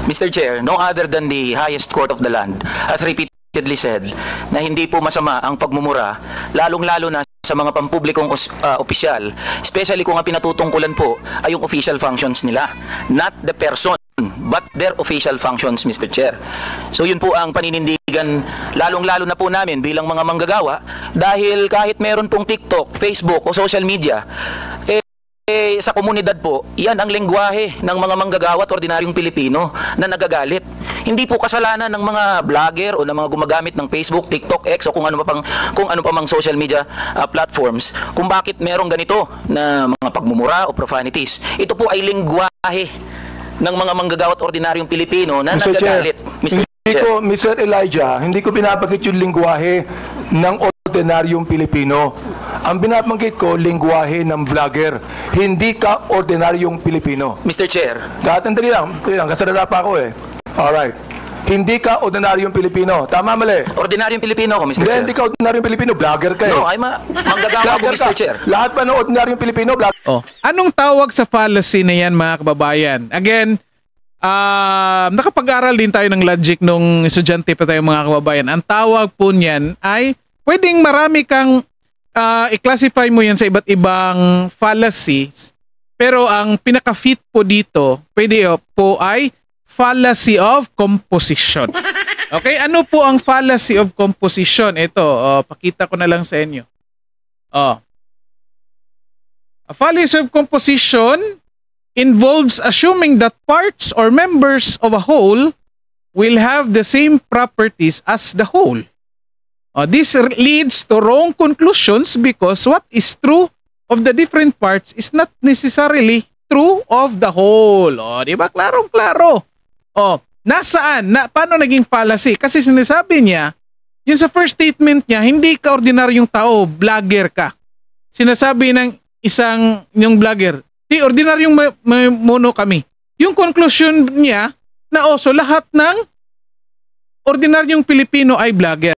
Mr. Chair, no other than the highest court of the land has repeatedly said na hindi po masama ang pagmumura, lalong-lalo na sa mga pampublikong opisyal, especially kung ang pinatutungkulan po ay yung official functions nila, not the person, but their official functions, Mr. Chair. So yun po ang paninindigan, lalong-lalo na po namin bilang mga manggagawa, dahil kahit meron pong TikTok, Facebook o social media, sa komunidad po, yan ang lengguwahe ng mga manggagawa at ordinaryong Pilipino na nagagalit. Hindi po kasalanan ng mga vlogger o ng mga gumagamit ng Facebook, TikTok, X o kung ano pa mang social media platforms kung bakit merong ganito na mga pagmumura o profanities. Ito po ay lengguwahe ng mga manggagawa at ordinaryong Pilipino na Mr. nagagalit. Chair, Mr. Elijah, hindi ko binabagit yung lengguwahe ng ordinaryong Pilipino. Ang binabanggit ko, lengguwahe ng vlogger. Hindi ka ordinaryong Pilipino. Mr. Chair. Tatandali lang, kasalala pa ako eh. Alright. Hindi ka ordinaryong Pilipino. Tama, mali? Ordinaryong Pilipino ako, Mr. Chair. Hindi ka ordinaryong Pilipino, vlogger ka eh. No, ay manggagawa ako, Mr. Chair. Lahat pa ng ordinaryong Pilipino, vlogger. Oh, anong tawag sa fallacy na yan, mga kababayan? Again, nakapag-aral din tayo ng logic nung estudyante pa tayo, mga kababayan. Ang tawag po niyan ay pwedeng marami kang i-classify mo yan sa iba't ibang fallacies, pero ang pinaka-fit po dito pwede po ay fallacy of composition. Okay, ano po ang fallacy of composition? Ito, pakita ko na lang sa inyo. A fallacy of composition involves assuming that parts or members of a whole will have the same properties as the whole. This leads to wrong conclusions because what is true of the different parts is not necessarily true of the whole. Di ba? Klarong-klaro. Nasaan? Paano naging fallacy? Kasi sinasabi niya, yung sa first statement niya, hindi ka ordinaryong tao, vlogger ka. Sinasabi ng yung vlogger, di ordinaryong mono kami. Yung conclusion niya, na also lahat ng ordinaryong Pilipino ay vlogger.